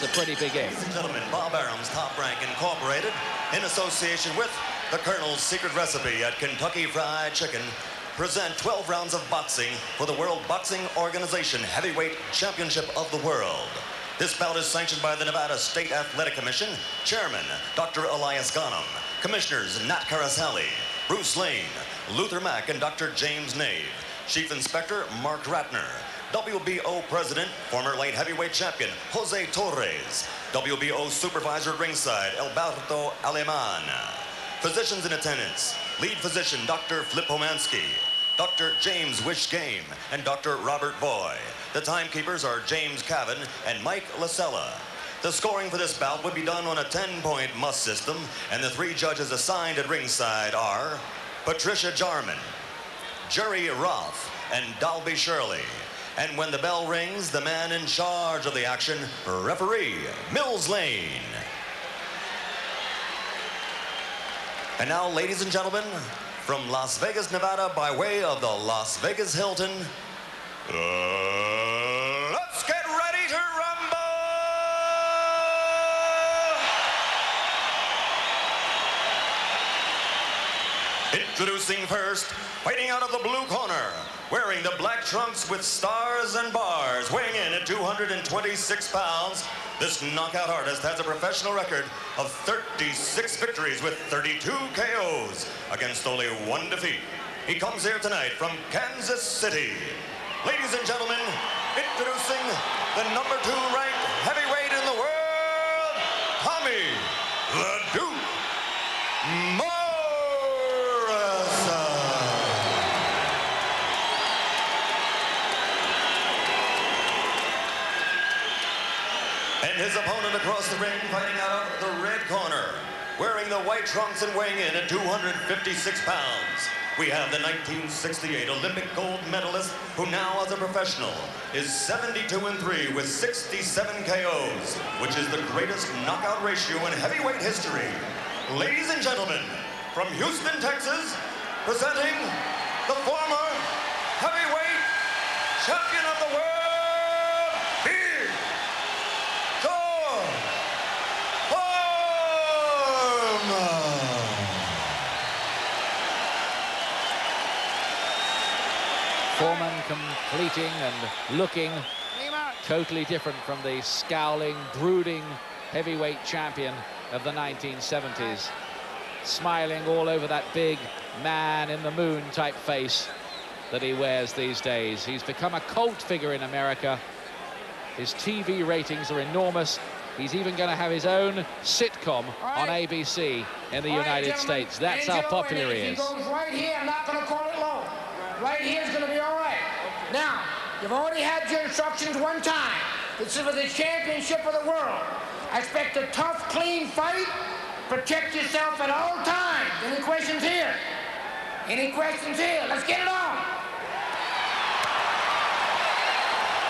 It's a pretty big if. Ladies and gentlemen, Bob Arum's Top Rank Incorporated, in association with the Colonel's Secret Recipe at Kentucky Fried Chicken, present 12 rounds of boxing for the World Boxing Organization Heavyweight Championship of the World. This bout is sanctioned by the Nevada State Athletic Commission, Chairman Dr. Elias Ghanem, Commissioners Nat Carasali, Bruce Lane, Luther Mack, and Dr. James Nave, Chief Inspector Mark Ratner, WBO President, former light heavyweight champion Jose Torres, WBO Supervisor at ringside Alberto Aleman. Physicians in attendance, lead physician Dr. Flip Homansky, Dr. James Wish Game, and Dr. Robert Boy. The timekeepers are James Cavan and Mike Lasella. The scoring for this bout would be done on a 10-point must system, and the 3 judges assigned at ringside are Patricia Jarman, Jerry Roth, and Dalby Shirley. And when the bell rings, the man in charge of the action, referee Mills Lane. And now, ladies and gentlemen, from Las Vegas, Nevada, by way of the Las Vegas Hilton, let's get ready to rumble! Introducing first, fighting out of the blue corner, wearing the black trunks with stars and bars, weighing in at 226 pounds, this knockout artist has a professional record of 36 victories with 32 KOs against only 1 defeat. He comes here tonight from Kansas City. Ladies and gentlemen, introducing the number 2 ranked heavyweight in the world, Tommy the Duke Morrison. And his opponent across the ring, fighting out of the red corner, wearing the white trunks and weighing in at 256 pounds. We have the 1968 Olympic gold medalist, who now as a professional is 72-3 with 67 KOs, which is the greatest knockout ratio in heavyweight history. Ladies and gentlemen, from Houston, Texas, presenting the former heavyweight champion of the world, Foreman completing and looking totally different from the scowling, brooding heavyweight champion of the 1970s. Smiling all over that big man in the moon type face that he wears these days. He's become a cult figure in America. His TV ratings are enormous. He's even going to have his own sitcom on ABC in the United States. That's how popular he is. If he goes right here, I'm not going to call it low. Right here is going to be all right. Now, you've already had your instructions 1 time. This is for the championship of the world. I expect a tough, clean fight. Protect yourself at all times. Any questions here? Any questions here? Let's get it on.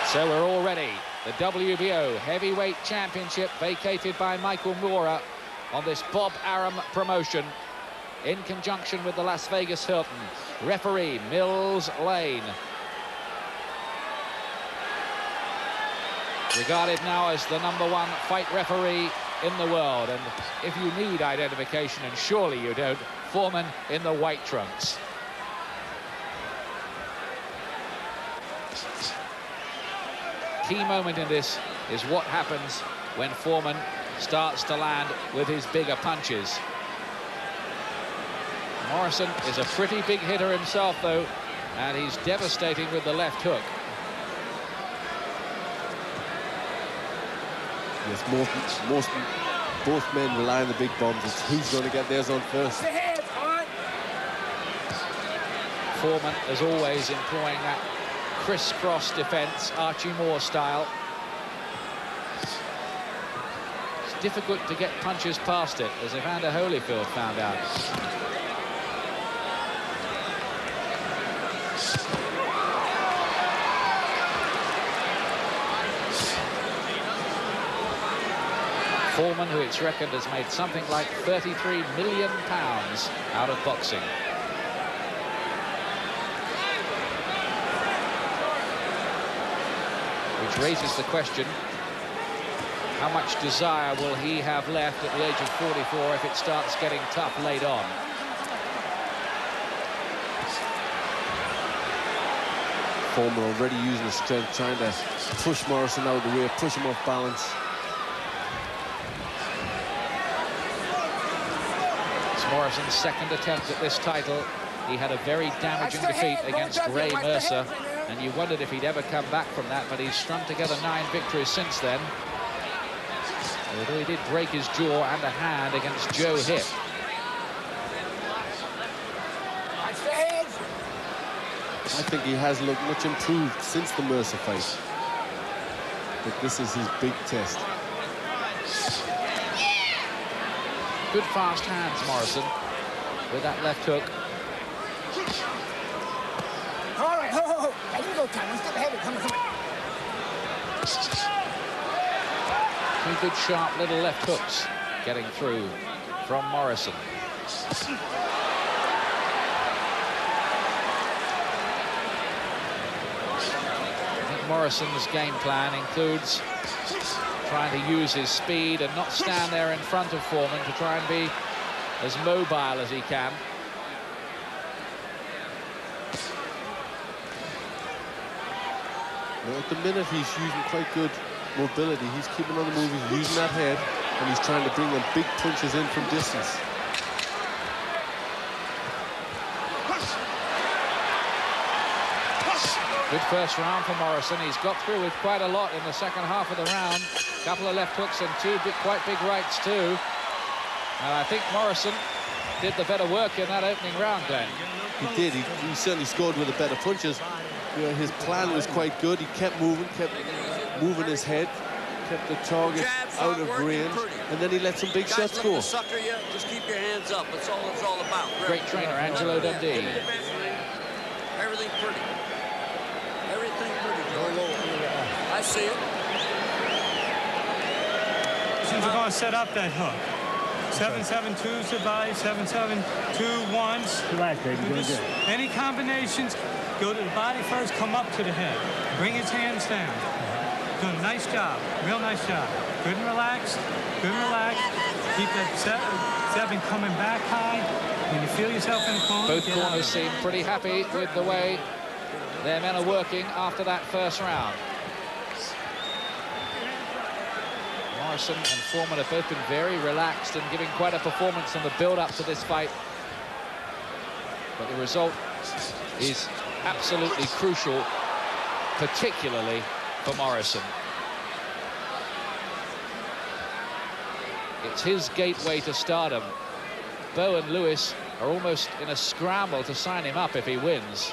So we're all ready. The WBO Heavyweight Championship vacated by Michael Moorer on this Bob Arum promotion in conjunction with the Las Vegas Hilton. Referee Mills Lane. Regarded now as the #1 fight referee in the world. And if you need identification, and surely you don't, Foreman in the white trunks. Key moment in this is what happens when Foreman starts to land with his bigger punches. Morrison is a pretty big hitter himself, though, and he's devastating with the left hook. Yes, both men rely on the big bombs. It's who's going to get theirs on first. Foreman, as always, employing that crisscross defense, Archie Moore style. It's difficult to get punches past it, as Evander Holyfield found out. Foreman, who it's reckoned has made something like £33 million out of boxing. Which raises the question, How much desire will he have left at the age of 44 if it starts getting tough late on? Foreman already using his strength, trying to push Morrison out of the way, push him off balance. It's Morrison's second attempt at this title. He had a very damaging defeat against Ray Mercer, and you wondered if he'd ever come back from that, but he's strung together 9 victories since then. Although he did break his jaw and a hand against Joe Hipp. I think he has looked much improved since the Mercer fight. But this is his big test. Good fast hands, Morrison, with that left hook. All right, ho. There you go, Tom. One step ahead. Come on. 2 good, sharp little left hooks getting through from Morrison. Morrison's game plan includes trying to use his speed and not stand there in front of Foreman, to try and be as mobile as he can. Well, at the minute, he's using quite good mobility. He's keeping on the move, he's using that head, and he's trying to bring them big punches in from distance. Good first round for Morrison. He's got through with quite a lot in the second half of the round. A couple of left hooks and 2 quite big rights too. And I think Morrison did the better work in that opening round, Glenn. He did. He certainly scored with the better punches. You know, his plan was quite good. He kept moving his head, kept the target out of range, and then he let some big shots go. Sucker you, just keep your hands up. That's all it's all about. Great trainer, Angelo Dundee. Everything pretty. Everything pretty, George. I see it. Since we're going to set up that hook. 7-7-2s to body, 7-7-2-1s. Any combinations, go to the body first, come up to the head. Bring his hands down. Doing a nice job, real nice job. Good and relaxed, good and relaxed. Keep that 7 coming back high. When you feel yourself in the corner, both corners seem pretty happy with the way their men are working after that first round. Morrison and Foreman have both been very relaxed and giving quite a performance in the build-up to this fight. But the result is absolutely crucial, particularly for Morrison. It's his gateway to stardom. Bo and Lewis are almost in a scramble to sign him up if he wins.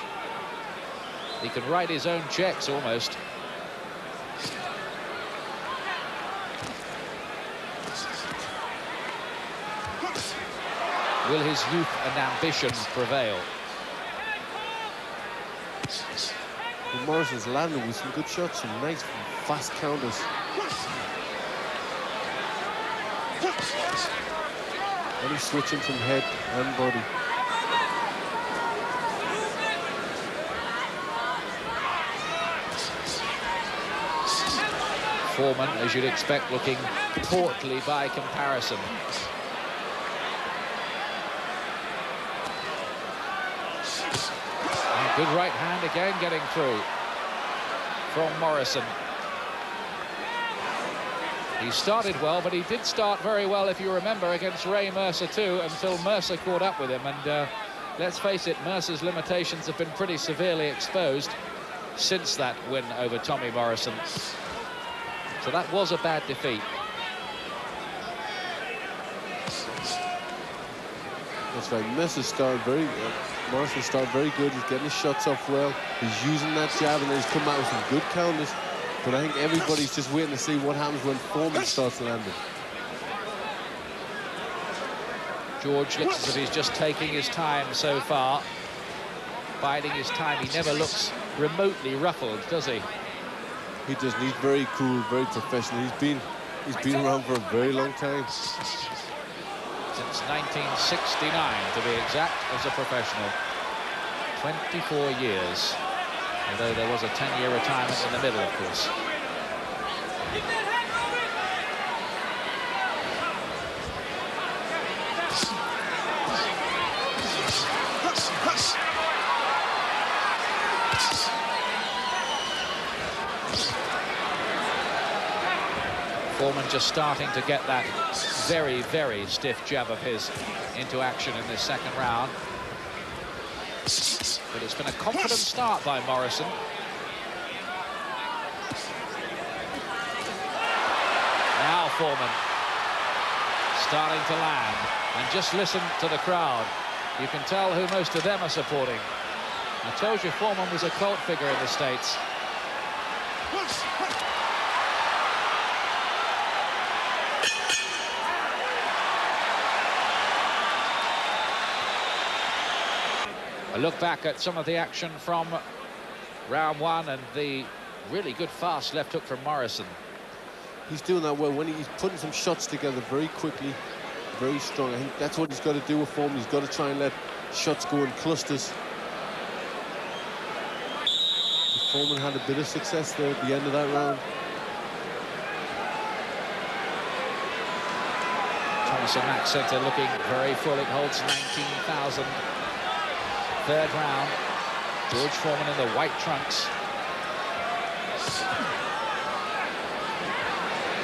He can write his own checks almost. Will his youth and ambition prevail? And Morrison's landing with some good shots, some nice fast counters. And he's switching from head and body. Foreman, as you'd expect, looking portly by comparison. And good right hand again getting through from Morrison. He started well, but he did start very well, if you remember, against Ray Mercer too, until Mercer caught up with him. And let's face it, Mercer's limitations have been pretty severely exposed since that win over Tommy Morrison. So that was a bad defeat. That's right. Mercer started Morrison started very good. He's getting his shots off well. He's using that jab, and then he's come out with some good counters. But I think everybody's just waiting to see what happens when Foreman starts landing. George looks as if he's just taking his time so far. Biding his time. He never looks remotely ruffled, does he? He does. He's very cool, very professional. He's been around for a very long time. Since 1969, to be exact, as a professional. 24 years. Although there was a 10-year retirement in the middle, of course. Foreman just starting to get that very, very stiff jab of his into action in this second round. But it's been a confident start by Morrison. Now Foreman starting to land. And just listen to the crowd. You can tell who most of them are supporting. I told you Foreman was a cult figure in the States. A look back at some of the action from round one and the really good fast left hook from Morrison. He's doing that well when he's putting some shots together very quickly, very strong. I think that's what he's got to do with Foreman. He's got to try and let shots go in clusters. Foreman had a bit of success there at the end of that round. Thomas and Max Center looking very full. It holds 19,000. Third round. George Foreman in the white trunks.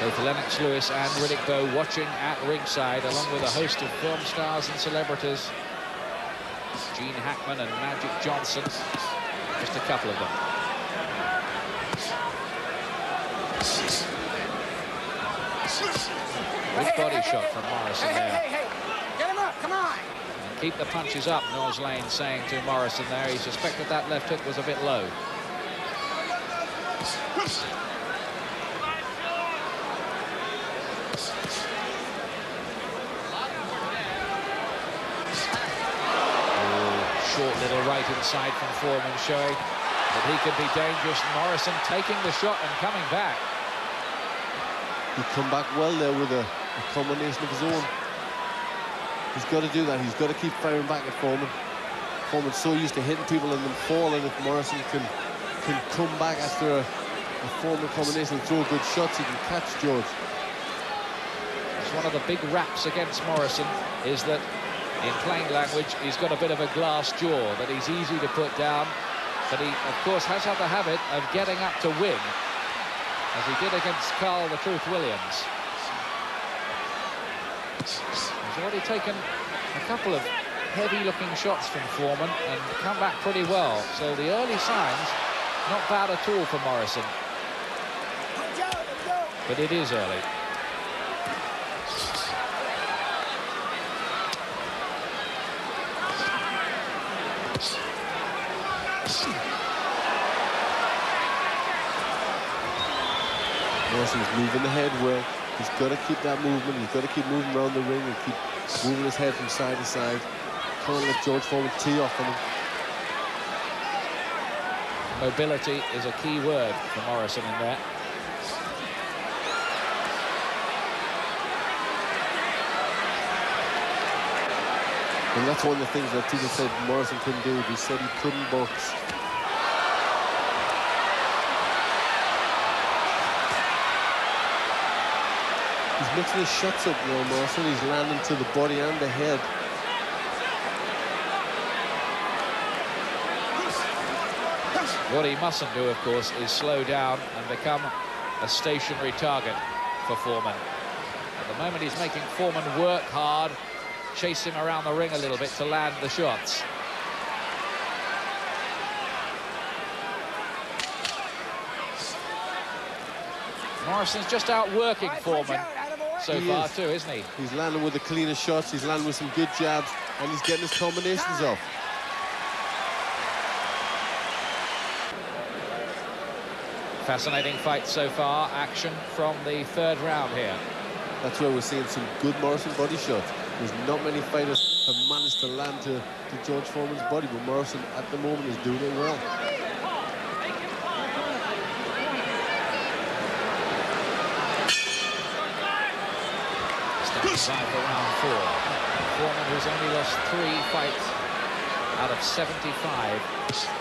Both Lennox Lewis and Riddick Bowe watching at ringside, along with a host of film stars and celebrities. Gene Hackman and Magic Johnson, just a couple of them. Good body shot from Morrison there. Hey, get him up, come on. And keep the punches up, Mills Lane saying to Morrison there. He suspected that left hook was a bit low. Short little right inside from Foreman, showing that he could be dangerous. Morrison taking the shot and coming back. He come back well there with a combination of his own. He's got to do that. He's got to keep firing back at Foreman. Foreman's so used to hitting people and then falling. If Morrison can come back after a Foreman combination and throw good shots, he can catch George. It's one of the big raps against Morrison is that, in plain language, he's got a bit of a glass jaw, that he's easy to put down, but he, of course, has had the habit of getting up to win, as he did against Carl the Truth Williams. He's already taken a couple of heavy-looking shots from Foreman and come back pretty well. So the early signs, not bad at all for Morrison. But it is early. Morrison's moving the head well. He's got to keep that movement. He's got to keep moving around the ring and keep moving his head from side to side. Can't let George Foreman tee off on him. Mobility is a key word for Morrison in there. And that's one of the things that people said Morrison couldn't do. He said he couldn't box. He's mixing his shots up now, Morrison. He's landing to the body and the head. What he mustn't do, of course, is slow down and become a stationary target for Foreman. At the moment, he's making Foreman work hard, chase him around the ring a little bit to land the shots. Morrison's just outworking Foreman so far too, isn't he? He's landing with the cleaner shots, he's landing with some good jabs, and he's getting his combinations off. Fascinating fight so far. Action from the third round here. That's where we're seeing some good Morrison body shots. There's not many fighters have managed to land to George Foreman's body, but Morrison at the moment is doing it well. Standing by for round four. Foreman, who's only lost 3 fights out of 75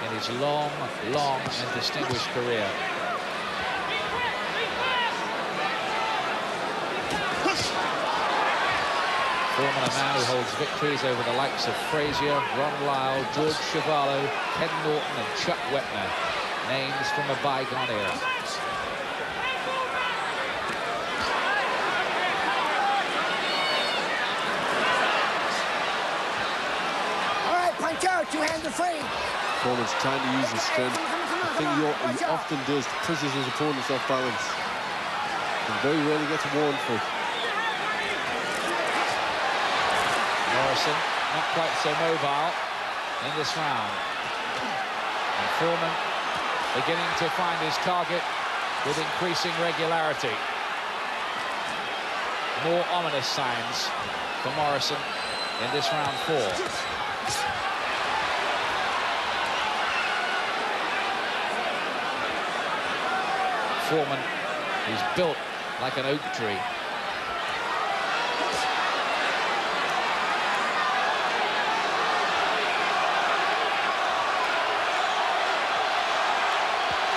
in his long, long and distinguished career. Foreman, a man who holds victories over the likes of Frazier, Ron Lyle, George Chuvalo, Ken Norton and Chuck Wepner, names from a bygone era. Foreman's trying to use his strength. The thing he often does pushes his opponents off balance. And very rarely gets warned for it. Morrison not quite so mobile in this round. And Foreman beginning to find his target with increasing regularity. More ominous signs for Morrison in this round 4. Foreman, who's built like an oak tree.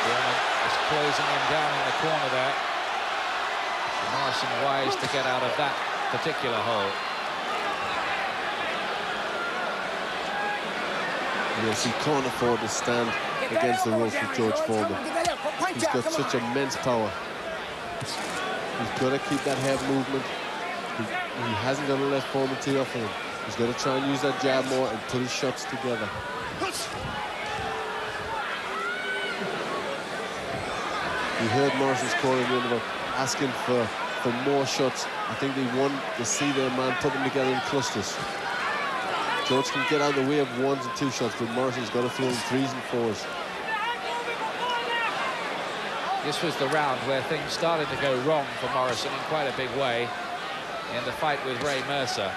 Foreman is closing him down in the corner there. Morrison wise to get out of that particular hole. Yes, he can't afford to stand against the ropes with George Foreman. He's got such immense power. He's got to keep that head movement. He hasn't got to let Foreman tee off of him. He's got to try and use that jab more and put his shots together. We heard Morrison's call in the interval asking for more shots. I think they want to see their man put them together in clusters. George can get out of the way of 1s and 2 shots, but Morrison's got to throw in 3s and 4s. This was the round where things started to go wrong for Morrison in quite a big way in the fight with Ray Mercer.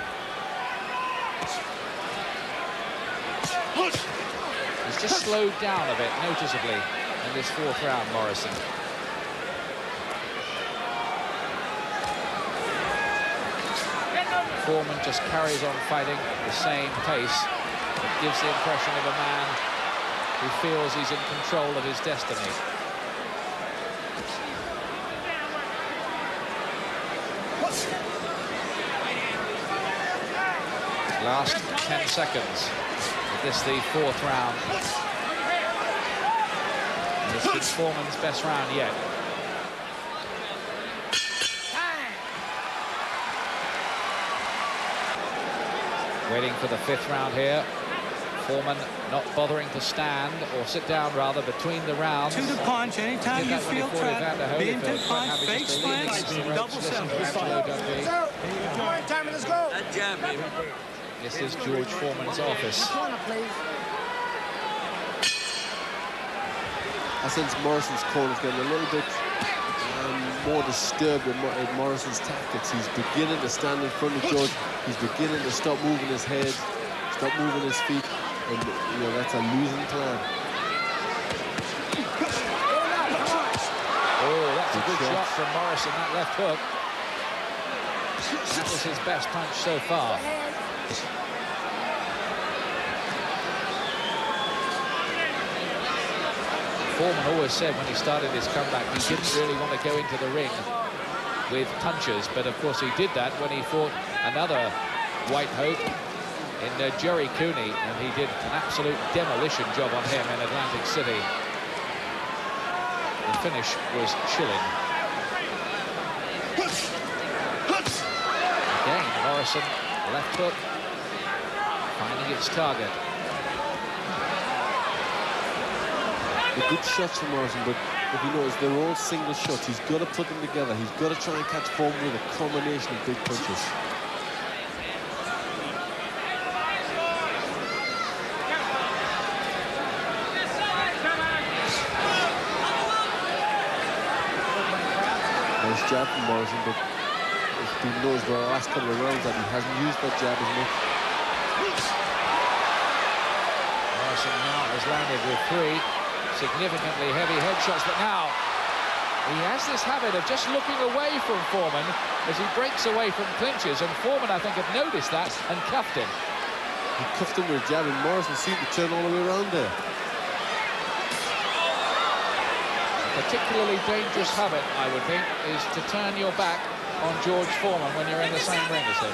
He's just slowed down a bit noticeably in this 4th round, Morrison. Foreman just carries on fighting at the same pace. It gives the impression of a man who feels he's in control of his destiny. Last 10 seconds of this, the 4th round. And this is Foreman's best round yet. Waiting for the 5th round here. Foreman not bothering to stand, or sit down rather, between the rounds. To the punch, anytime you feel trapped. Being to punch, fake slants, double 7. That jab, baby. This is George Foreman's office. I sense Morrison's corner's getting a little bit more disturbed at Morrison's tactics. He's beginning to stand in front of George. He's beginning to stop moving his head, stop moving his feet, and you know that's a losing plan. Oh, that's a good shot from Morrison, that left hook. That was his best punch so far. Foreman always said when he started his comeback he didn't really want to go into the ring with punches, but of course he did that when he fought another White Hope in Jerry Cooney, and he did an absolute demolition job on him in Atlantic City. The finish was chilling. Again, Morrison, left hook, finding its target. The good shots from Morrison, but if you notice, they're all single shots. He's got to put them together. He's got to try and catch Foreman with a combination of big punches. Nice jab from Morrison, but it's been noticed by the last couple of rounds that he hasn't used that jab as much. Morrison now has landed with 3 significantly heavy headshots, but now he has this habit of just looking away from Foreman as he breaks away from clinches, and Foreman, I think, had noticed that and cuffed him. He cuffed him with a jab, and Morrison seemed to turn all the way around there. A particularly dangerous habit, I would think, is to turn your back on George Foreman when you're in the same ring as him.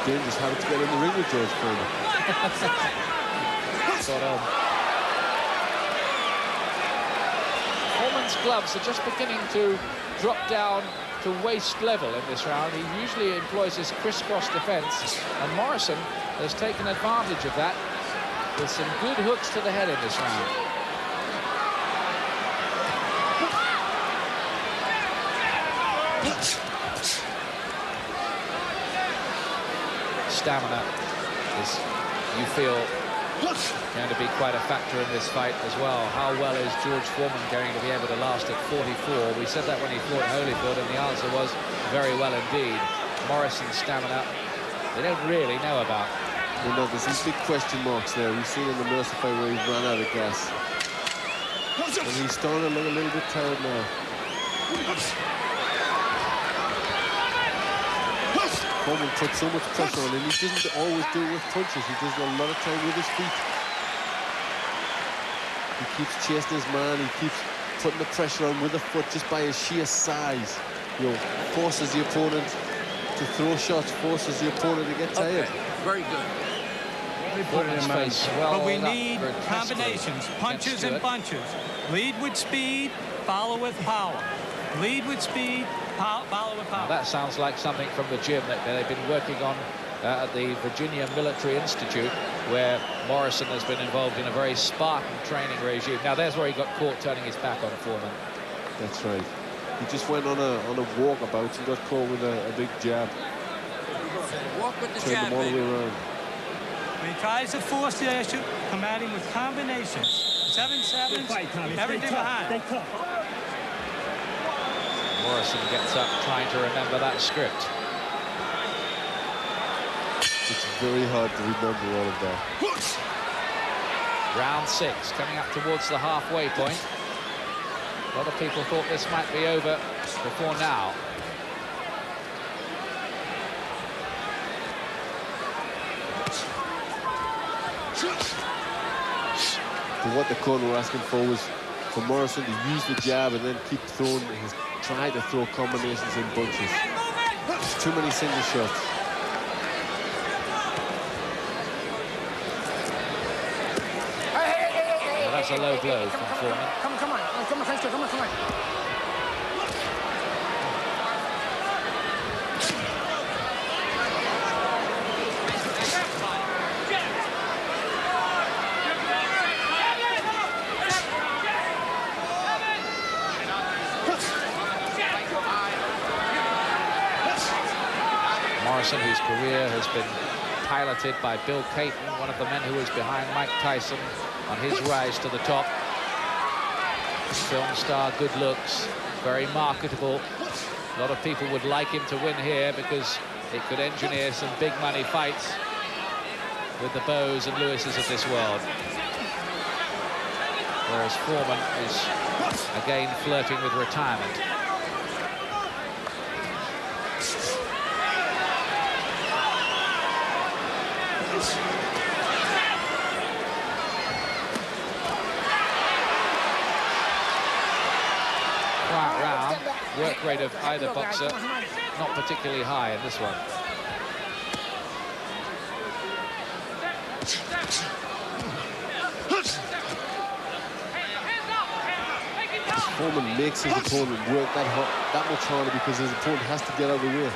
Dangerous habit to get in the ring with George Foreman. Foreman's gloves are just beginning to drop down to waist level in this round. He usually employs his crisscross defense, and Morrison has taken advantage of that with some good hooks to the head in this round. Stamina is, you feel, going to be quite a factor in this fight as well. How well is George Foreman going to be able to last at 44? We said that when he fought Holyfield, and the answer was very well indeed. Morrison's stamina, they don't really know about. You know, there's these big question marks there. We've seen in the Morrison fight where he's run out of gas. And he's starting to look a little bit tired now. Foreman puts so much pressure on him. He doesn't always do it with punches. He does it a lot of time with his feet. He keeps chasing his man. He keeps putting the pressure on with the foot just by his sheer size. You know, forces the opponent to throw shots, forces the opponent to get tired. Okay. Very good. Foreman's face well, but we need combinations, punches and bunches. Lead with speed, follow with power. Lead with speed, follow with power. Now that sounds like something from the gym that they've been working on at the Virginia Military Institute, where Morrison has been involved in a very Spartan training regime. Now there's where he got caught turning his back on Foreman. That's right. He just went on a walkabout and got caught with a big jab. Walk with the Turned jab, him all the baby. way around. When he tries to force the issue, come at him with combinations. 7-7s, everything behind. Morrison gets up trying to remember that script. It's very hard to remember all of that. Round 6 coming up towards the halfway point. A lot of people thought this might be over before now. But what the corner were asking for was for Morrison to use the jab and then keep throwing, try to throw combinations in bunches. There's too many single shots. Well, that's a low blow from Foreman. Come on, French, come on. Morrison, whose career has been piloted by Bill Caton, one of the men who was behind Mike Tyson on his rise to the top. Film star, good looks, very marketable. A lot of people would like him to win here because it could engineer some big money fights with the Bows and Lewises of this world. Whereas Foreman is again flirting with retirement. Quiet round. Work rate of either boxer not particularly high in this one. Foreman makes his opponent work that much harder because his opponent has to get out of the way.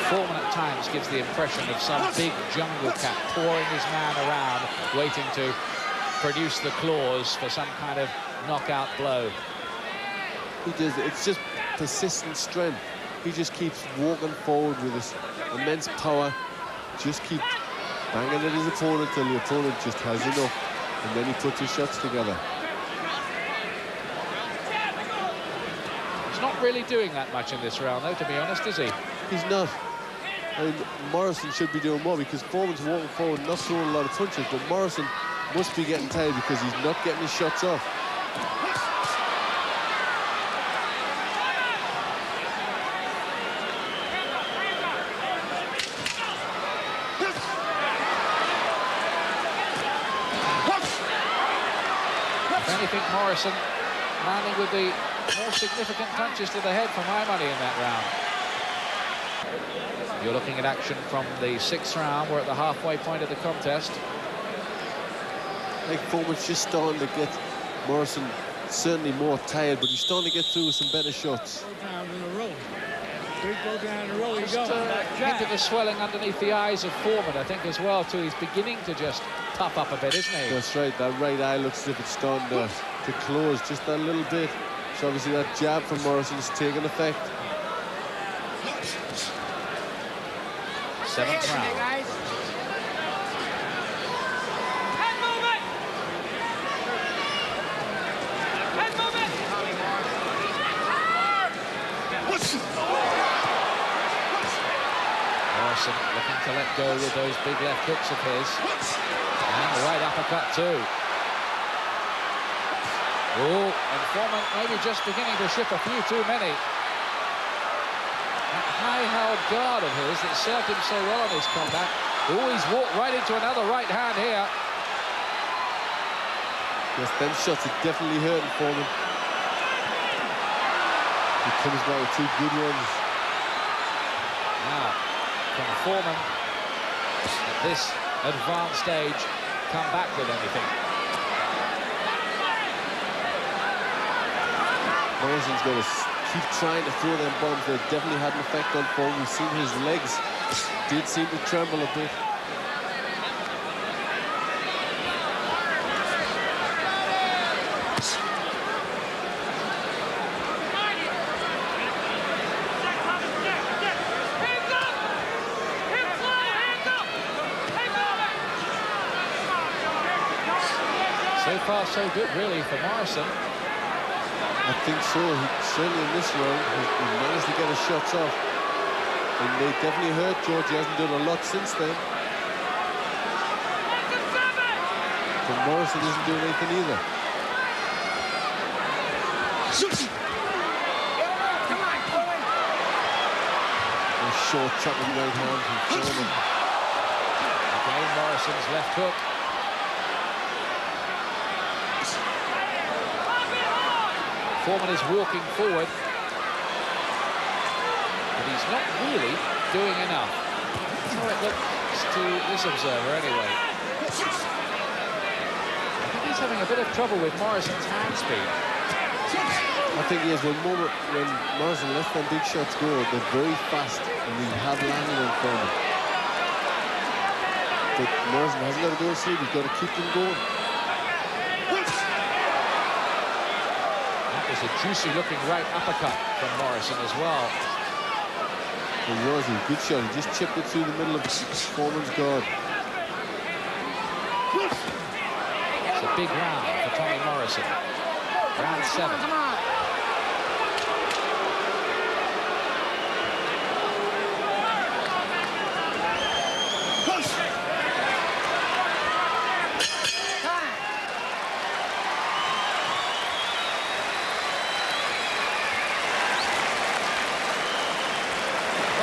Foreman at times gives the impression of some big jungle cat pouring his man around, waiting to produce the claws for some kind of knockout blow. He does. It's just persistent strength. He just keeps walking forward with his immense power. Just keep banging at his opponent till the opponent just has enough, and then he puts his shots together. He's not really doing that much in this round, though, to be honest, is he? He's not. I mean, Morrison should be doing more because Foreman's walking forward, not throwing a lot of punches, but Morrison must be getting tired because he's not getting his shots off. If anything, Morrison landing with the more significant punches to the head for my money in that round. You're looking at action from the 6th round. We're at the halfway point of the contest. like Foreman's just starting to get Morrison certainly more tired, but he's starting to get through with some better shots. 4 pounds in a row. 3 4 pounds in a row. You go. Into the swelling underneath the eyes of Foreman, I think, as well, too. He's beginning to just tough up a bit, isn't he? That's right. That right eye looks as if it's starting to close just a little bit. So obviously that jab from Morrison is taking effect. 7th round. Morrison looking to let go with those big left hooks of his. And the right uppercut too. Oh, and Foreman maybe just beginning to ship a few too many. That high-held guard of his that served him so well on his comeback. Oh, he's walked right into another right hand here. Yes, them shots are definitely hurting Foreman. He comes back with 2 good ones. Now, can Foreman at this advanced stage come back with anything? Morrison's going to keep trying to throw them bombs. They've definitely had an effect on Foreman. We've seen his legs did seem to tremble a bit. So far, so good, really, for Morrison. I think so. Certainly in this round, he managed to get his shots off. And they definitely hurt George. He hasn't done a lot since then. But Morrison isn't doing anything either. A short chopping right hand from Foreman. Again, Morrison's left hook. Foreman is walking forward, but he's not really doing enough. That's how it looks to this observer, anyway. I think he's having a bit of trouble with Morrison's hand speed. I think he is. When Morrison lets them big shots go, they're very fast, and they have landed on Foreman. But Morrison hasn't got to go to sleep. He's got to keep them going. It's a juicy-looking right uppercut from Morrison as well. It was a good shot. He just chipped it through the middle of Foreman's guard. It's a big round for Tommy Morrison. Round 7. Come on.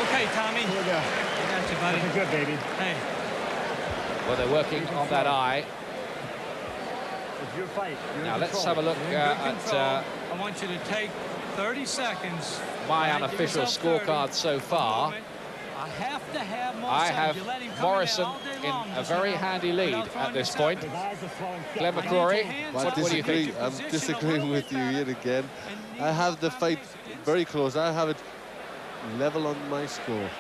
Okay, Tommy. Here we go. I got you, buddy. Good, baby. Hey. Well, they're working on that eye. It's your fight. Now, let's have a look at I want you to take 30 seconds. my unofficial scorecard so far. I have to have I have Morrison in a very handy lead at this point. Glenn McCrory, what do you think? I'm disagreeing with you yet again. I have the fight very close. I have it level on my score.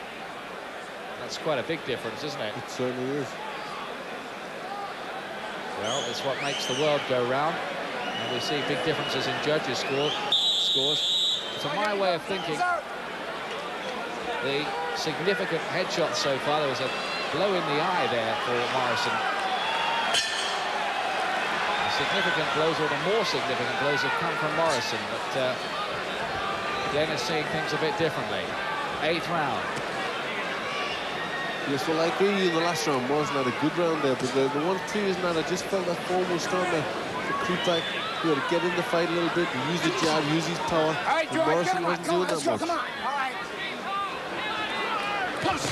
That's quite a big difference, isn't it? It certainly is. Well, it's what makes the world go round. And we see big differences in judges' scores. To my way of thinking, the significant headshot so far, there was a blow in the eye there for Morrison. The significant blows, or the more significant blows, have come from Morrison, but Glenn is seeing things a bit differently. 8th round. Yes, well, I agree with you in the last round. Morrison had a good round there, but the one previous man, I just felt that Foreman was starting to creep back. He had to get in the fight a little bit, use the jab, use his power. All right, but George, Morrison wasn't doing that much. Come on. All right. Push.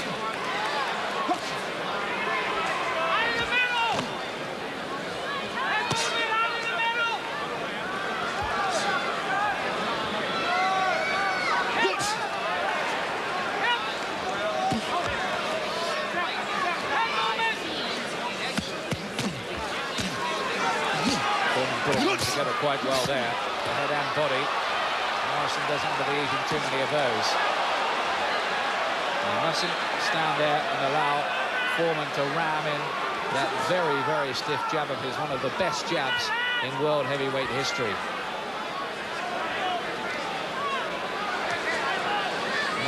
together quite well there, the head and body. Morrison doesn't want to be eating too many of those. He mustn't stand there and allow Foreman to ram in that very, very stiff jab of his, one of the best jabs in world heavyweight history.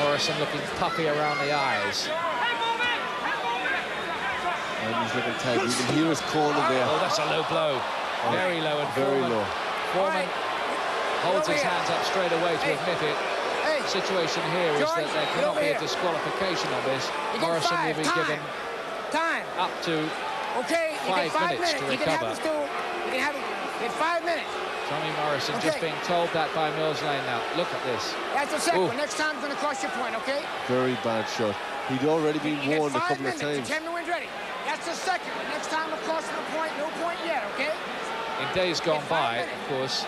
Morrison looking puffy around the eyes. And he's looking tight. You can hear his corner there. Oh, that's a low blow. Very low. And very low. Foreman holds his hands up straight away to admit it. The situation here is that there cannot be a disqualification on this. Morrison will be given up to 5 minutes to recover. You can have it in 5 minutes. Tommy Morrison just being told that by Mills Lane now. Look at this. That's the second one. Next time it's going to cost you a point, okay? Very bad shot. He'd already been warned a couple of times. 10 wins ready. That's the second one. Next time it'll cost him a point. No point yet, okay? In days gone by, of course,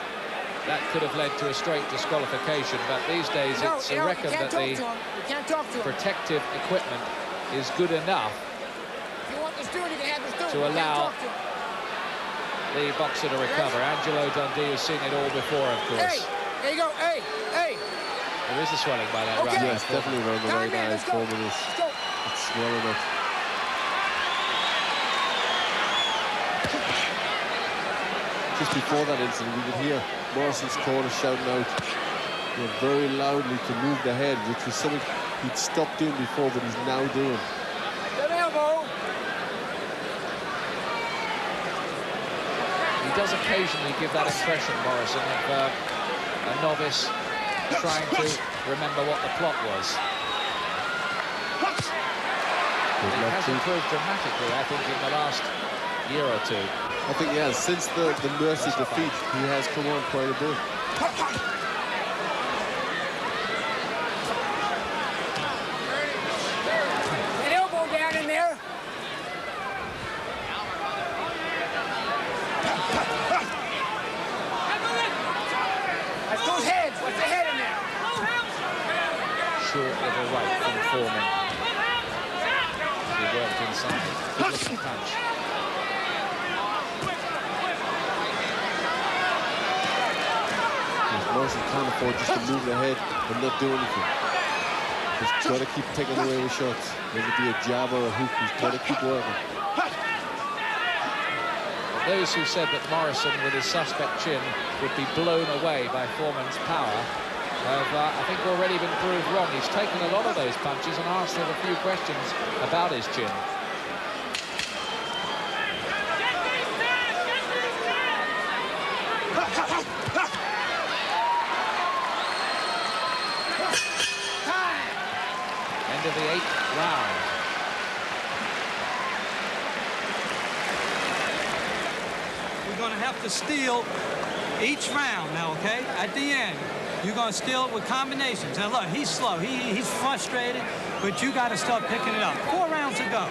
that could have led to a straight disqualification, but these days it's a record that the protective equipment is good enough to allow the boxer to recover. Angelo Dundee has seen it all before, of course. Hey, there you go. Hey. There is a swelling by that right. Yes, definitely around the right eye. Foreman is swelling up. Just before that incident, we could hear Morrison's corner shouting out very loudly to move the head, which was something he'd stopped doing before, but he's now doing. He does occasionally give that impression, Morrison, of a novice trying to remember what the plot was. He has improved dramatically, I think, in the last year or two. I think, yeah, since the Mercy defeat, he has come on quite a bit. An elbow down in there. That's those heads. What's the head in there? Short little right from Foreman. He worked inside. Good looking punch. Morrison can't afford just to move the head and not do anything. He's got to keep taking away with shots. Whether it be a jab or a hook, he's got to keep working. Those who said that Morrison, with his suspect chin, would be blown away by Foreman's power have, I think, already been proved wrong. He's taken a lot of those punches and answered a few questions about his chin. End of the 8th round. We're going to have to steal each round now, okay? At the end, you're going to steal it with combinations. Now, look, he's slow. He's frustrated, but you got to start picking it up. 4 rounds to go.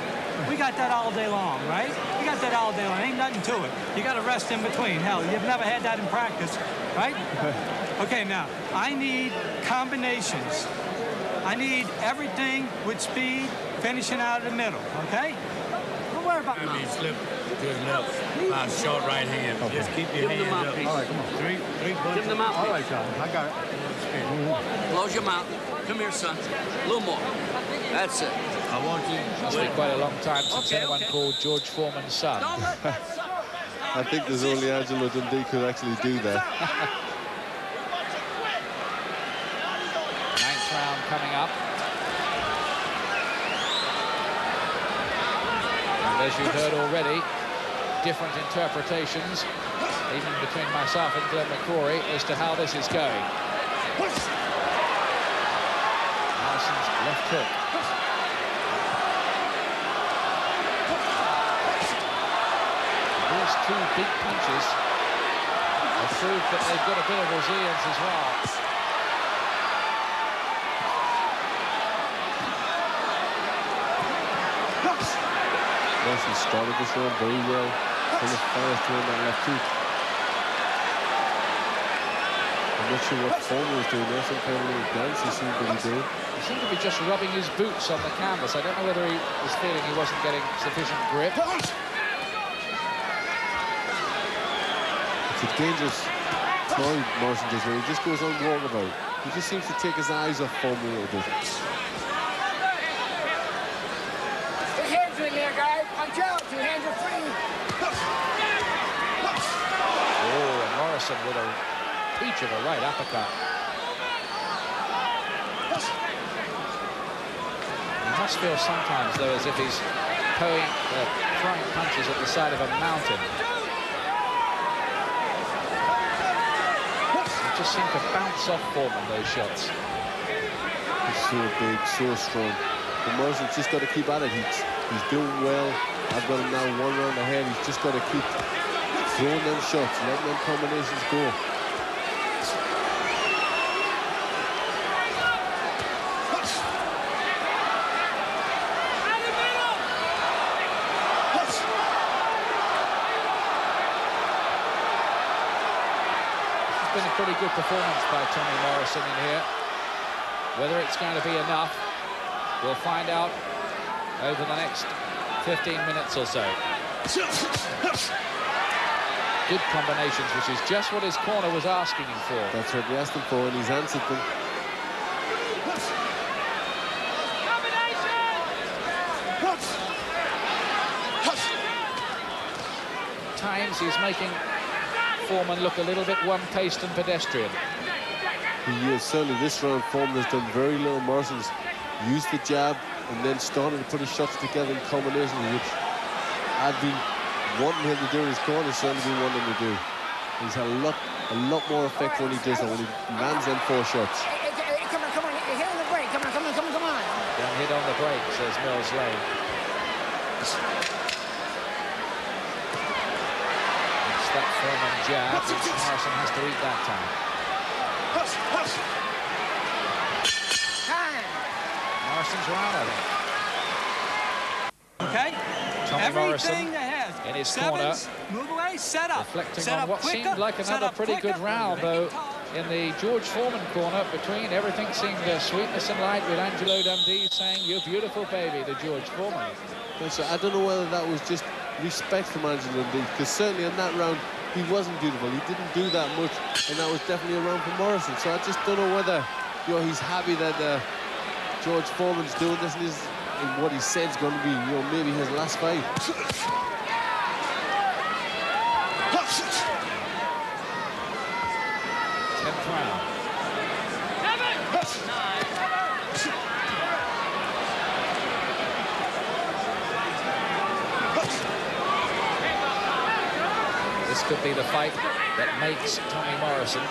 We got that all day long, right? We got that all day long. Ain't nothing to it. You got to rest in between. Hell, you've never had that in practice, right? Okay, now, I need combinations. I need everything with speed, finishing out of the middle, okay? Don't worry about me. Slip to his left. Short right hand. Just keep your hands up. All right, come on. Three Give him the mouthpiece. All right, John. I got it. Close your mouth. Come here, son. A little more. That's it. I want you. Must be quite a long time since anyone called George Foreman's son. I think there's only Angelo Dundee could actually do that. 9th round coming up. And as you've heard already, different interpretations, even between myself and Glenn McCrory, as to how this is going. Morrison's left hook. Those 2 big punches have proved that they've got a bit of resilience as well. Morrison started this round very well. Finished fast throwing that left hook. I'm not sure what Foreman was doing there. Some kind of little dance he seemed to be doing. He seemed to be just rubbing his boots on the canvas. I don't know whether he was feeling he wasn't getting sufficient grip. It's a dangerous ploy Morrison does when he just goes on walkabout. He just seems to take his eyes off Foreman a little bit. Your hands in there, guys. Punch out. Your hands are free. Oh, and Morrison with a peach of a right uppercut. He must feel sometimes, though, as if he's throwing punches at the side of a mountain. They just seem to bounce off Foreman, those shots. He's so big, so strong. But Morrison's just got to keep at it. He's doing well. I've got him now 1 round ahead. He's just got to keep throwing them shots, letting them combinations go. Been a pretty good performance by Tommy Morrison in here. Whether it's going to be enough, we'll find out over the next 15 minutes or so. Good combinations, which is just what his corner was asking him for. That's what we asked him for, and he's answered them. Times he's making Foreman look a little bit one-paced and pedestrian. He is. Certainly this round, Foreman has done very little. Morrison's used the jab and then started to put his shots together in combinations, which I've been wanting him to do in his corner, certainly been wanting him to do. He's had a lot more effect when he does that, when he lands them 4 shots. Hey, come on, hit on the break. Come on. Don't hit on the break, says Mills Lane. It's that Foreman jab, which Morrison has to eat that time. Morrison's round, I think. Okay? Tommy Morrison in his corner, move away, set up. reflecting set on up what quicker, seemed like another pretty good round, though, in the George Foreman corner. Between everything seemed sweetness and light, with Angelo Dundee saying, "You beautiful baby," to George Foreman. I don't know whether that was just respect from Angelo Dundee, because certainly in that round he wasn't beautiful. He didn't do that much, and that was definitely a round for Morrison. So I just don't know whether he's happy that George Foreman's doing this and what he said is going to be, maybe his last fight. 10th round. This could be the fight that makes Tommy Morrison.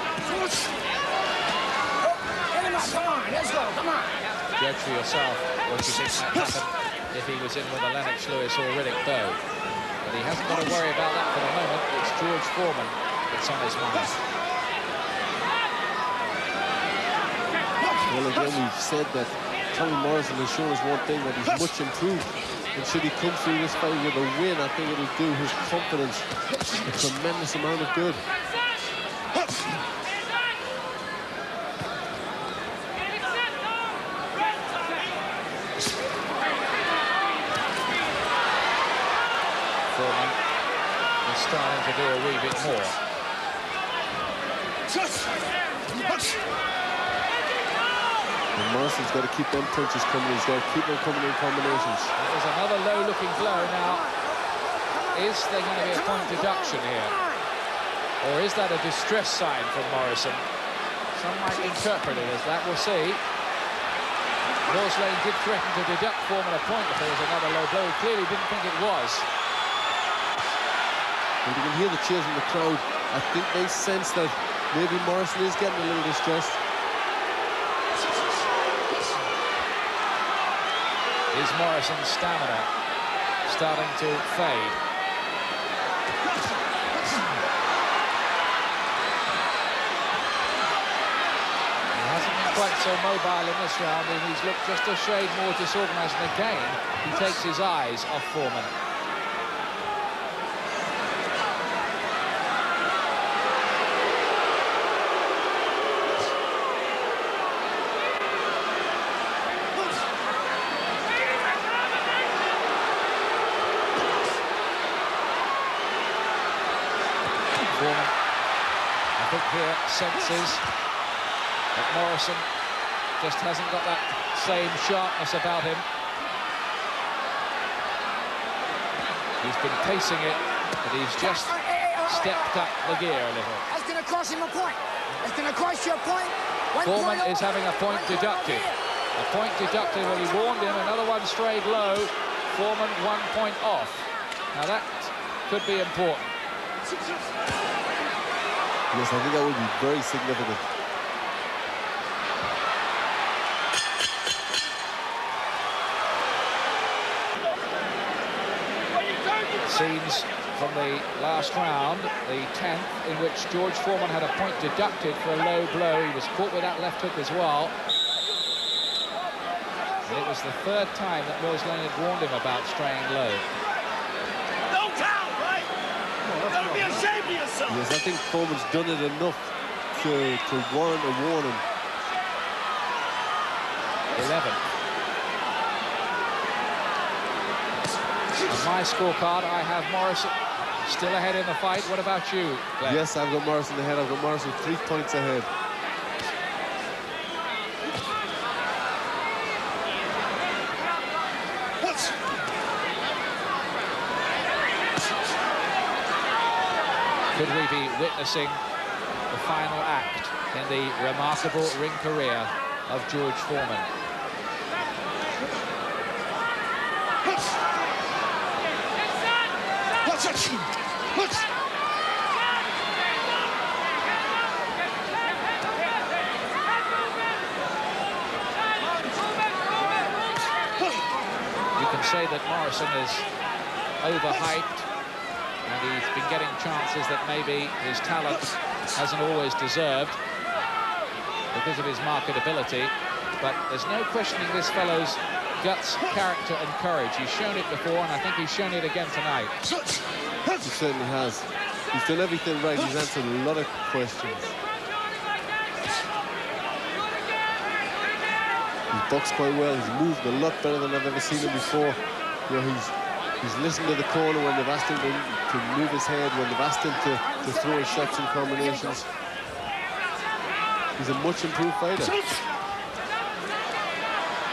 Come on, let's go, come on. Judge for yourself what you think might happen if he was in with a Lennox Lewis or Riddick Bowe. But he hasn't got to worry about that for the moment. It's George Foreman that's on his mind. Well, again, we've said that Tommy Morrison has shown us one thing, that he's much improved. And should he come through this fight with a win, I think it'll do his confidence a tremendous amount of good. Foreman is starting to do a wee bit more. And Morrison's got to keep them punches coming. He's got to keep them coming in combinations. There's another low-looking blow now. Is there going to be a point deduction here? Or is that a distress sign from Morrison? Some might interpret it as that. We'll see. Mills Lane did threaten to deduct Foreman a point if there was another low blow. He clearly didn't think it was. And you can hear the cheers from the crowd. I think they sense that maybe Morrison is getting a little distressed. Is Morrison's stamina starting to fade? He hasn't been quite so mobile in this round, and he's looked just a shade more disorganized. And again, he takes his eyes off Foreman. Foreman think here senses that Morrison just hasn't got that same sharpness about him. He's been pacing it, but he's just stepped up the gear a little. That's going to cost him a point. It's going to cost you a point. Foreman is having a point deducted. A point deducted. Well, he warned him. Another one strayed low. Foreman 1 point off. Now that could be important. Yes, I think that would be very significant. Scenes from the last round, the 10th, in which George Foreman had a point deducted for a low blow. He was caught with that left hook as well. And it was the third time that Mills Lane had warned him about straying low. Don't count, right? Don't be ashamed of yourself. Yes, I think Foreman's done it enough to warrant a warning. 11. On my scorecard, I have Morrison still ahead in the fight. What about you, Glenn? Yes, I've got Morrison ahead. I've got Morrison 3 points ahead. Could we be witnessing the final act in the remarkable ring career of George Foreman? You can say that Morrison is overhyped, and he's been getting chances that maybe his talent hasn't always deserved because of his marketability. But there's no questioning this fellow's guts, character and courage. He's shown it before, and I think he's shown it again tonight. He certainly has. He's done everything right. He's answered a lot of questions. He's boxed quite well. He's moved a lot better than I've ever seen him before. You know, he's listened to the corner when they've asked him to move his head, when they've asked him to throw his shots and combinations. He's a much improved fighter.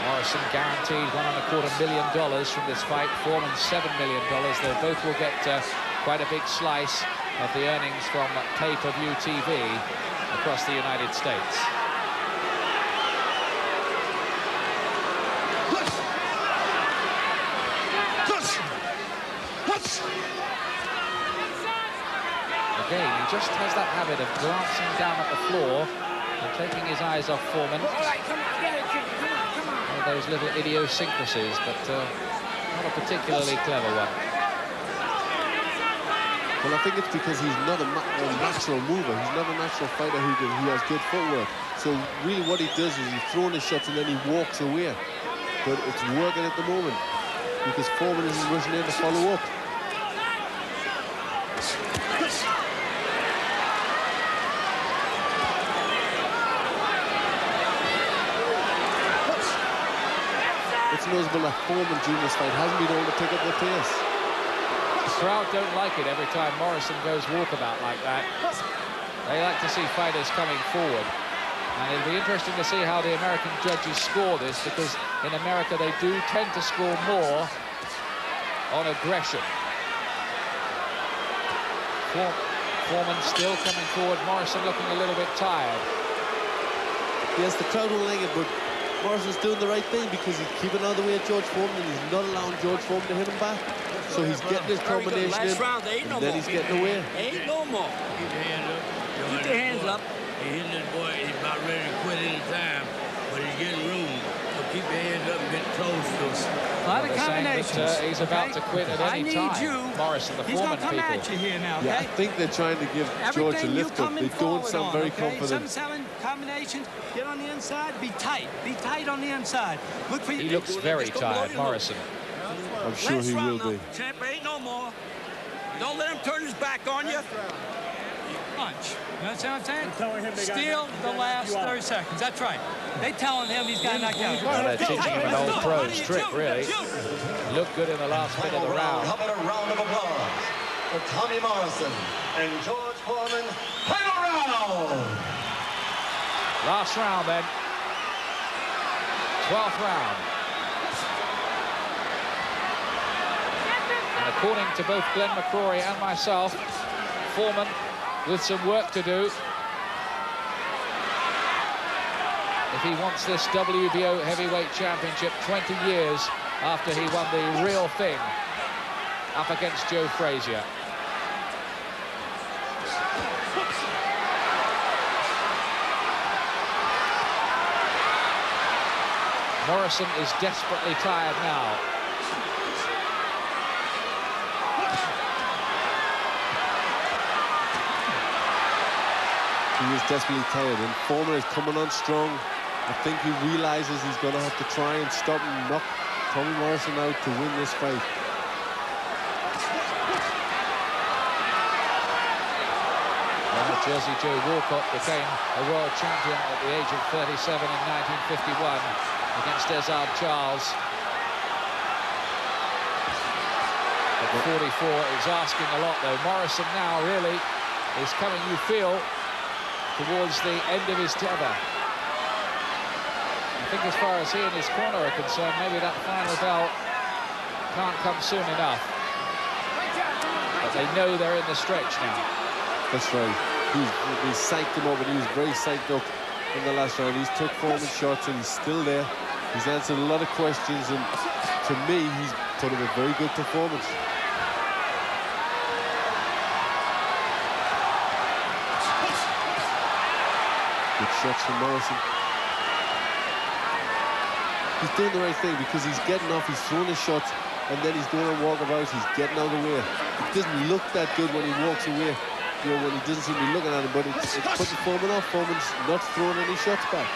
Morrison guaranteed $1.25 million from this fight. Foreman $7 million. They both will get quite a big slice of the earnings from pay-per-view TV across the United States. Again, he just has that habit of glancing down at the floor and taking his eyes off Foreman. All right, come on, get it, kid. Come on, come on. One of those little idiosyncrasies, but not a particularly clever one. Well, I think it's because he's not a natural mover. He's not a natural fighter who has good footwork. So really what he does is he's throwing his shots and then he walks away. But it's working at the moment because Foreman isn't rushing in to follow up. It's noticeable that Foreman during this fight hasn't been able to pick up the pace. The crowd don't like it every time Morrison goes walkabout like that. They like to see fighters coming forward. And it'll be interesting to see how the American judges score this, because in America they do tend to score more on aggression. Foreman still coming forward. Morrison looking a little bit tired. Yes, the crowd won't like it, but Morrison's doing the right thing because he's keeping out of the way of George Foreman and he's not allowing George Foreman to hit him back. So he's getting his combination in, and then he's getting away. Ain't no more. Keep your hands up. Keep your hands up. He's hitting this boy. He's about ready to quit any time, but he's getting room. So keep your hands up and get close to us. A lot of combinations. He's about to quit at any time. Morrison, the Foreman people. He's going to come at you here now, okay? Yeah, I think they're trying to give George a lift up. They don't sound very confident. 7-7 combinations. Get on the inside. Be tight. Be tight on the inside. Look for He looks very tired, Morrison. I'm sure he will be. Champ, ain't no more. Don't let him turn his back on you. Punch. You understand what I'm saying? Steal the last 30 seconds. That's right. They telling him he's got to knock out. Well, they're teaching him an old pro's trick, really. Looked good in the last bit of the round. How about a round of applause for Tommy Morrison and George Foreman? Final round! Last round then. 12th round. And according to both Glenn McCrory and myself, Foreman with some work to do if he wants this WBO heavyweight championship 20 years after he won the real thing up against Joe Frazier. Morrison is desperately tired now. He is desperately tired, and Foreman is coming on strong. I think he realizes he's going to have to try and stop and knock Tommy Morrison out to win this fight. Jersey Joe Walcott became a world champion at the age of 37 in 1951 against Desard Charles. But 44 is asking a lot, though. Morrison now really is coming, you feel, towards the end of his tether. I think as far as he and his corner are concerned, maybe that final bell can't come soon enough. But they know they're in the stretch now. That's right. He's psyched him up, and he was very psyched up in the last round. He's took Foreman's shots, and he's still there. He's answered a lot of questions, and to me, he's put in a very good performance. Good shots from Morrison. He's doing the right thing because he's getting off, he's throwing his shots, and then he's doing a walkabout, he's getting out of the way. It doesn't look that good when he walks away. You know, when he doesn't seem to be looking at him, but it's putting Foreman off. Foreman's not throwing any shots back.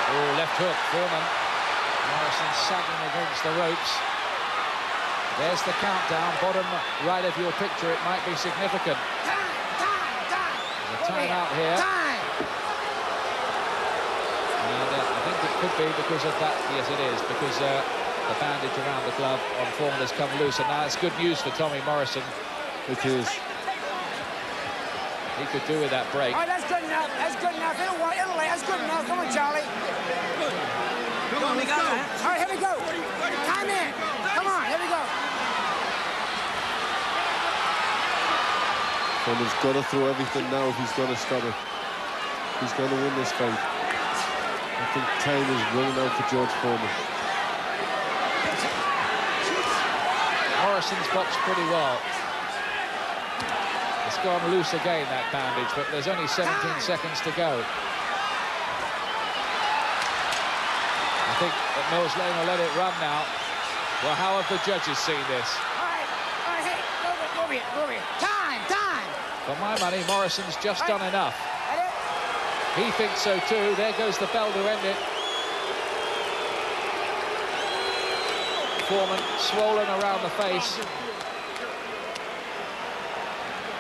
Oh, left hook, Foreman. Morrison sagging against the ropes. There's the countdown, bottom right of your picture. It might be significant. There's a timeout here. And I think it could be because of that. Yes, it is, because the bandage around the glove on Foreman has come loose. And now it's good news for Tommy Morrison. It is. He could do with that break. All right, that's good enough. That's good enough. That's good enough. Come on, Charlie. Come on, we got it. All right, here we go. Time in. Come on, here we go. Foreman's got to throw everything now if he's going to stop it. He's going to win this fight. I think time is running out for George Foreman. Morrison's boxed pretty well. It's gone loose again, that bandage, but there's only 17 seconds to go. I think that Mills Lane will let it run now. Well, how have the judges seen this? All right, hey, move here. Time. For my money, Morrison's just done enough. He thinks so too. There goes the bell to end it. Foreman swollen around the face.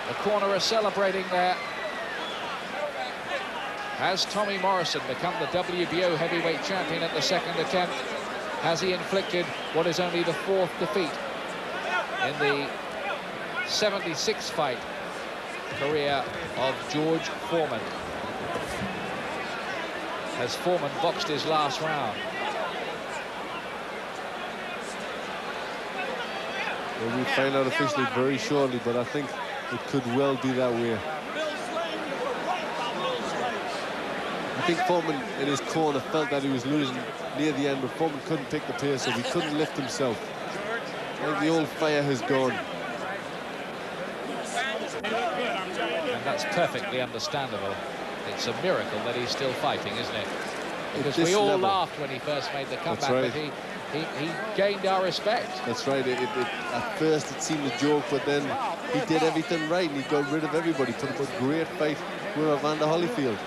The corner are celebrating there. Has Tommy Morrison become the WBO heavyweight champion at the second attempt? Has he inflicted what is only the fourth defeat in the 76 fight career of George Foreman? Has Foreman boxed his last round? Well, we'll find out officially very shortly, but I think it could well be that way. I think Foreman in his corner felt that he was losing near the end, but Foreman couldn't pick the pace, so he couldn't lift himself. I think the old fire has gone. And that's perfectly understandable. It's a miracle that he's still fighting, isn't it? Because we all laughed when he first made the comeback, right. but he gained our respect. That's right. At first it seemed a joke, but then he did everything right, and he got rid of everybody. Put up a great fight with Evander Holyfield.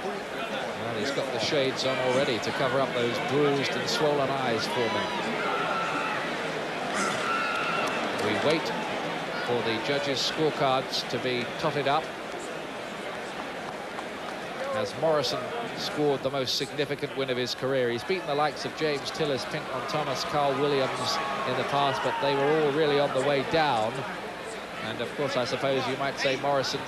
Well, he's got the shades on already to cover up those bruised and swollen eyes, Foreman. We wait for the judges' scorecards to be totted up. as Morrison scored the most significant win of his career. He's beaten the likes of James Tillis, Pinckney Thomas, Carl Williams in the past, but they were all really on the way down. And of course, I suppose you might say Morrison,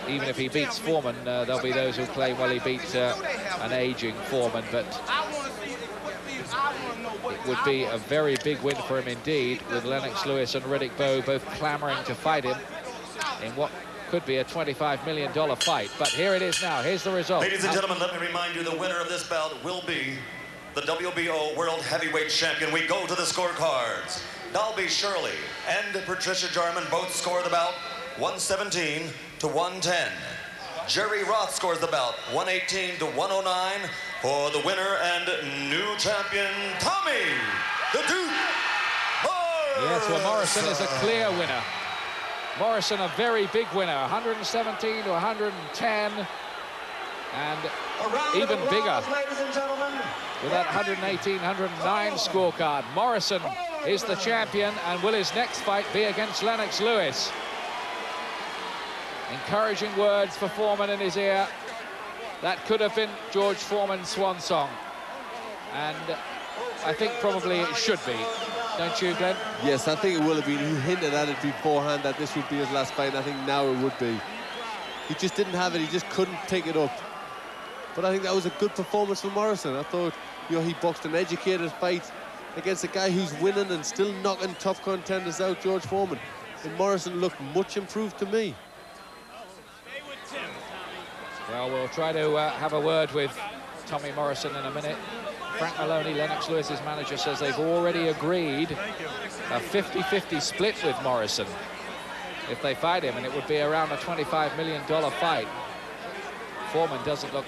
even if he beats Foreman, there'll be those who claim, well, he beat an aging Foreman, but it would be a very big win for him indeed, with Lennox Lewis and Riddick Bowe both clamoring to fight him in what could be a $25 million fight. But here it is now. Here's the result. Ladies and gentlemen, let me remind you, the winner of this bout will be the WBO World Heavyweight Champion. We go to the scorecards. Dalby Shirley and Patricia Jarman both score the bout 117 to 110. Jerry Roth scores the bout 118 to 109 for the winner and new champion, Tommy the Duke Morrison. Yes, well, Morrison is a clear winner. Morrison, a very big winner, 117 to 110, and even bigger with that 118, 109 scorecard. Morrison is the champion, and will his next fight be against Lennox Lewis? Encouraging words for Foreman in his ear. That could have been George Foreman's swan song, and I think probably it should be. Don't you, Glenn? Yes, I think it will have been. He hinted at it beforehand that this would be his last fight, and I think now it would be. He just didn't have it. He just couldn't take it up. But I think that was a good performance for Morrison. I thought, you know, he boxed an educated fight against a guy who's winning and still knocking top contenders out, George Foreman. And Morrison looked much improved to me. Well, we'll try to have a word with Tommy Morrison in a minute. Frank Maloney, Lennox Lewis's manager, says they've already agreed a 50-50 split with Morrison if they fight him, and it would be around a $25 million fight. Foreman doesn't look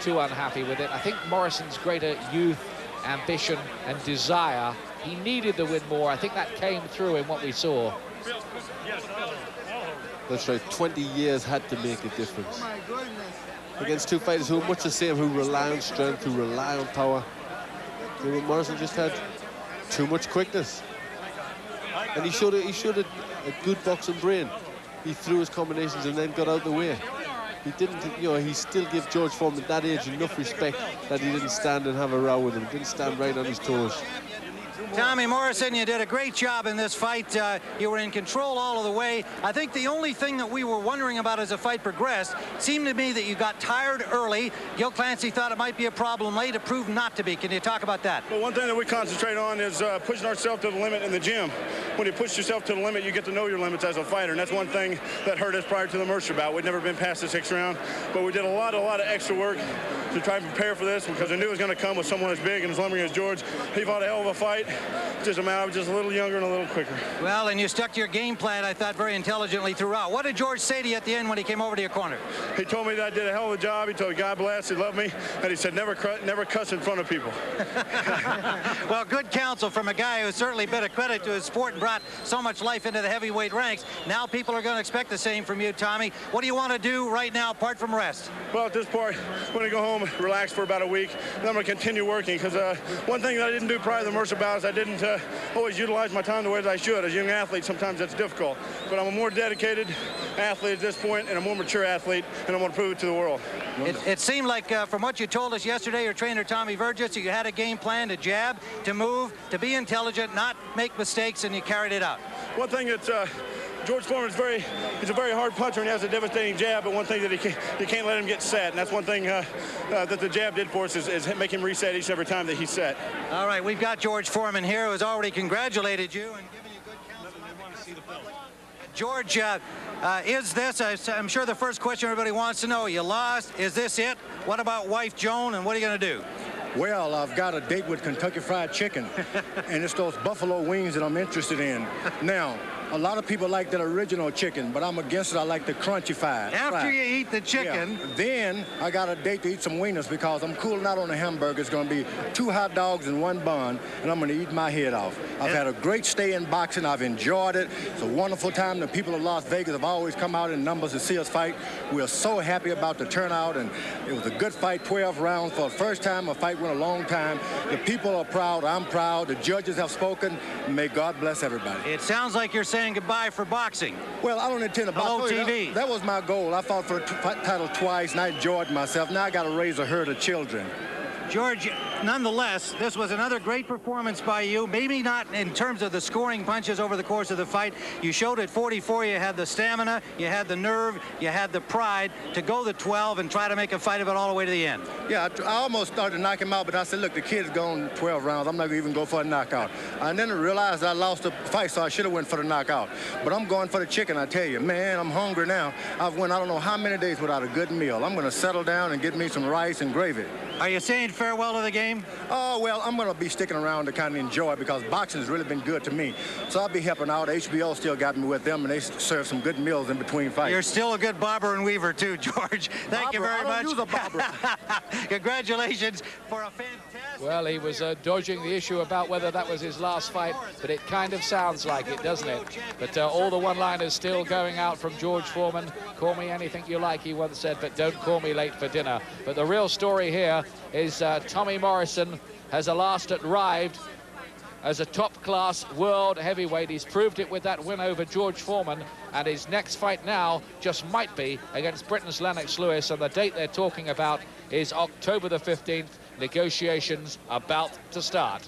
too unhappy with it. I think Morrison's greater youth, ambition, and desire, he needed the win more. I think that came through in what we saw. That's right, 20 years had to make a difference. Against two fighters who are much the same, who rely on strength, who rely on power. Morrison just had too much quickness. And he showed a good boxing brain. He threw his combinations and then got out of the way. He didn't, you know, he still gave George Foreman at that age enough respect that he didn't stand and have a row with him. Didn't stand right on his toes. Tommy Morrison, you did a great job in this fight. You were in control all of the way. I think the only thing that we were wondering about as the fight progressed seemed to me that you got tired early. Gil Clancy thought it might be a problem late. It proved not to be. Can you talk about that? Well, one thing that we concentrate on is pushing ourselves to the limit in the gym. When you push yourself to the limit, you get to know your limits as a fighter, and that's one thing that hurt us prior to the Mercer bout. We'd never been past the 6th round, but we did a lot of extra work to try and prepare for this, because I knew it was going to come with someone as big and as lumbering as George. He fought a hell of a fight. Just a matter of just a little younger and a little quicker. Well, and you stuck to your game plan, I thought, very intelligently throughout. What did George say to you at the end when he came over to your corner? He told me that I did a hell of a job. He told me God bless, he loved me, and he said never cuss in front of people. Well, good counsel from a guy who's certainly been a credit to his sport and brought so much life into the heavyweight ranks. Now people are going to expect the same from you, Tommy. What do you want to do right now apart from rest? Well, at this point, I'm going to go home, relax for about a week, and I'm going to continue working, because one thing that I didn't do prior to the Mercer bout is I didn't always utilize my time the way that I should. As a young athlete, sometimes that's difficult. But I'm a more dedicated athlete at this point, and a more mature athlete, and I'm going to prove it to the world. It seemed like, from what you told us yesterday, your trainer, Tommy Vergis, you had a game plan to jab, to move, to be intelligent, not make mistakes, and you carried it out. One thing that George Foreman he's a very hard puncher and he has a devastating jab, but one thing that you can't let him get set, and that's one thing that the jab did for us is make him reset each and every time that he's set. All right, we've got George Foreman here, who has already congratulated you and given you good counsel. We want to see the film. George, is this, I'm sure the first question everybody wants to know, you lost, is this it? What about wife Joan, and what are you going to do? Well, I've got a date with Kentucky Fried Chicken, and it's those buffalo wings that I'm interested in. Now, a lot of people like that original chicken, but I'm against it. I like the crunchy fried. After you eat the chicken. Yeah. Then I got a date to eat some wieners, because I'm cooling out on a hamburger. It's going to be 2 hot dogs and 1 bun, and I'm going to eat my head off. I've had a great stay in boxing. I've enjoyed it. It's a wonderful time. The people of Las Vegas have always come out in numbers to see us fight. We're so happy about the turnout, and it was a good fight, 12 rounds. For the first time, a fight went a long time. The people are proud. I'm proud. The judges have spoken. May God bless everybody. It sounds like you're saying saying goodbye for boxing. Well, I don't intend to box. Hello, TV. That was my goal. I fought for a title twice, and I enjoyed myself. Now I got to raise a herd of children. George, nonetheless, this was another great performance by you. Maybe not in terms of the scoring punches over the course of the fight. You showed at 44 you had the stamina, you had the nerve, you had the pride to go the 12 and try to make a fight of it all the way to the end. Yeah, I almost started to knock him out, but I said, look, the kid's gone 12 rounds. I'm not going to even go for a knockout. And then I realized I lost the fight, so I should have went for the knockout. But I'm going for the chicken, I tell you. Man, I'm hungry now. I've went I don't know how many days without a good meal. I'm going to settle down and get me some rice and gravy. Are you saying farewell to the game? Oh, well, I'm going to be sticking around to kind of enjoy it because boxing has really been good to me. So I'll be helping out. HBO still got me with them, and they serve some good meals in between fights. You're still a good bobber and weaver, too, George. Thank you very much. I don't use a bobber. Congratulations for a fantastic... Well, he was dodging the issue about whether that was his last fight, but it kind of sounds like it, doesn't it? But all the one-liners still going out from George Foreman. Call me anything you like, he once said, but don't call me late for dinner. But the real story here is Tommy Morrison has at last arrived as a top-class world heavyweight. He's proved it with that win over George Foreman, and his next fight now just might be against Britain's Lennox Lewis, and the date they're talking about is October the 15th. Negotiations about to start.